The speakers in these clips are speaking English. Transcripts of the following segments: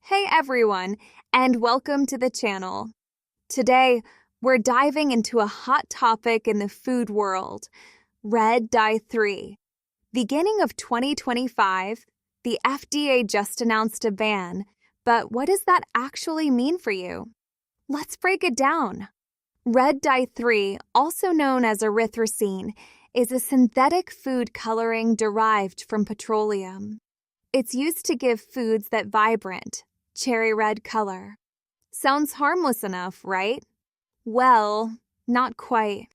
Hey everyone, and welcome to the channel. Today, we're diving into a hot topic in the food world, red dye 3. Beginning of 2025, the FDA just announced a ban, but what does that actually mean for you? Let's break it down. Red dye 3, also known as erythrocene, is a synthetic food coloring derived from petroleum. It's used to give foods that vibrant, cherry red color. Sounds harmless enough, right? Well, not quite.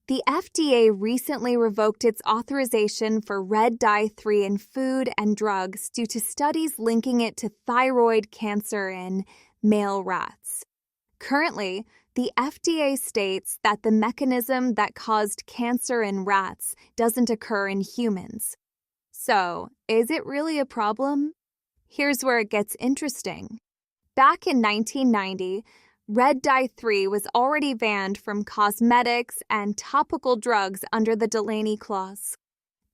The FDA recently revoked its authorization for red dye 3 in food and drugs due to studies linking it to thyroid cancer in male rats. Currently, the FDA states that the mechanism that caused cancer in rats doesn't occur in humans. So, is it really a problem? Here's where it gets interesting. Back in 1990, red dye 3 was already banned from cosmetics and topical drugs under the Delaney Clause.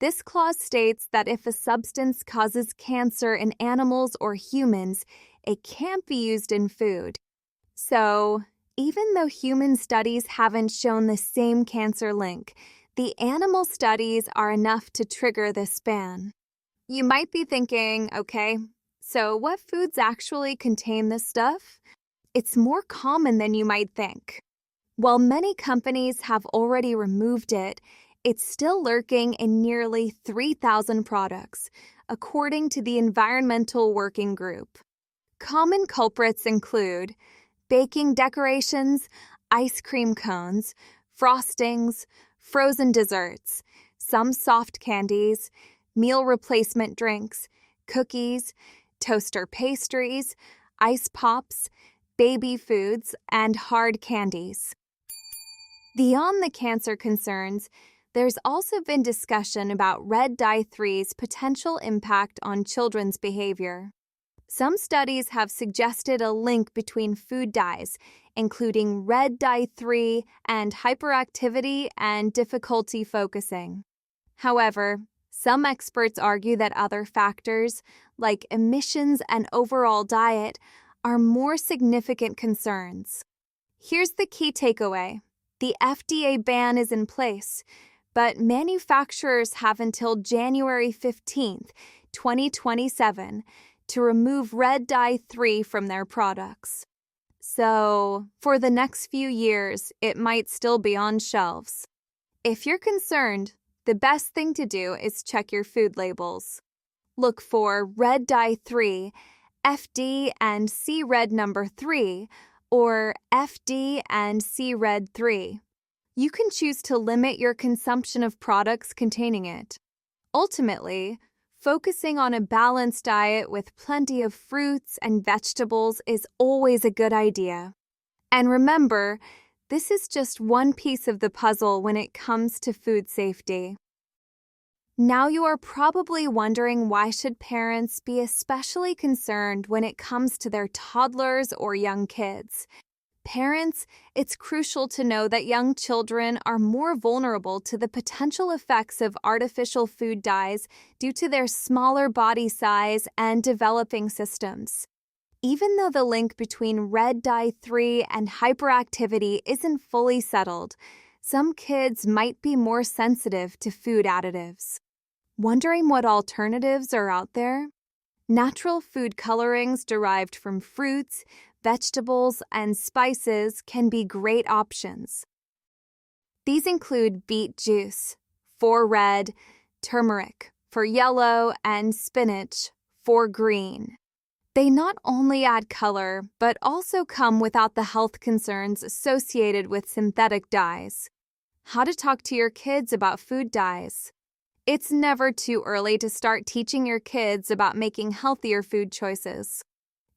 This clause states that if a substance causes cancer in animals or humans, it can't be used in food. So, even though human studies haven't shown the same cancer link, the animal studies are enough to trigger this ban. You might be thinking, okay, so what foods actually contain this stuff? It's more common than you might think. While many companies have already removed it, it's still lurking in nearly 3,000 products, according to the Environmental Working Group. Common culprits include baking decorations, ice cream cones, frostings, frozen desserts, some soft candies, meal replacement drinks, cookies, toaster pastries, ice pops, baby foods, and hard candies. Beyond the cancer concerns, there's also been discussion about red dye 3's potential impact on children's behavior. Some studies have suggested a link between food dyes, including red dye 3 and hyperactivity and difficulty focusing. However, some experts argue that other factors, like emissions and overall diet, are more significant concerns. Here's the key takeaway. The FDA ban is in place, but manufacturers have until January 15, 2027, to remove red dye 3 from their products. So, for the next few years, it might still be on shelves. If you're concerned, the best thing to do is check your food labels. Look for red dye 3, FD and C red number 3, or FD and C red 3. You can choose to limit your consumption of products containing it. Ultimately, focusing on a balanced diet with plenty of fruits and vegetables is always a good idea. And remember, this is just one piece of the puzzle when it comes to food safety. Now you are probably wondering, why should parents be especially concerned when it comes to their toddlers or young kids? Parents, it's crucial to know that young children are more vulnerable to the potential effects of artificial food dyes due to their smaller body size and developing systems. Even though the link between red dye 3 and hyperactivity isn't fully settled, some kids might be more sensitive to food additives. Wondering what alternatives are out there? Natural food colorings derived from fruits, vegetables, and spices can be great options. These include beet juice, for red, turmeric, for yellow, and spinach, for green. They not only add color, but also come without the health concerns associated with synthetic dyes. How to talk to your kids about food dyes. It's never too early to start teaching your kids about making healthier food choices.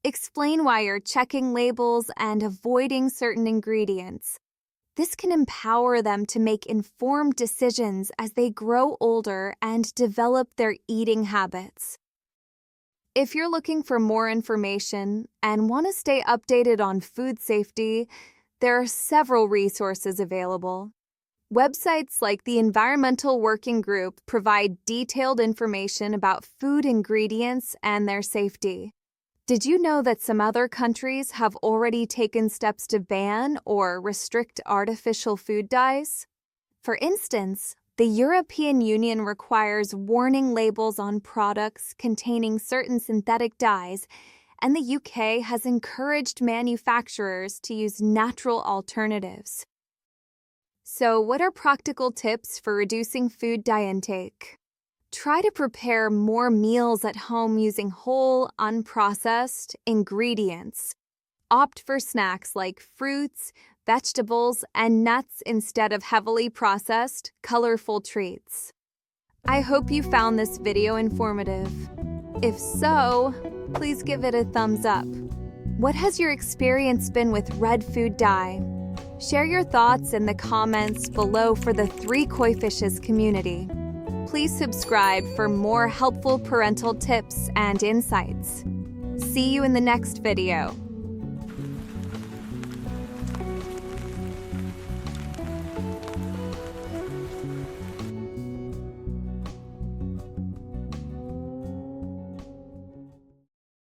Explain why you're checking labels and avoiding certain ingredients. This can empower them to make informed decisions as they grow older and develop their eating habits. If you're looking for more information and want to stay updated on food safety, there are several resources available. Websites like the Environmental Working Group provide detailed information about food ingredients and their safety. Did you know that some other countries have already taken steps to ban or restrict artificial food dyes? For instance, the European Union requires warning labels on products containing certain synthetic dyes, and the UK has encouraged manufacturers to use natural alternatives. So, what are practical tips for reducing food dye intake? Try to prepare more meals at home using whole, unprocessed ingredients. Opt for snacks like fruits, vegetables, and nuts instead of heavily processed, colorful treats. I hope you found this video informative. If so, please give it a thumbs up. What has your experience been with red food dye? Share your thoughts in the comments below for the Three Koi Fishes community. Please subscribe for more helpful parental tips and insights. See you in the next video.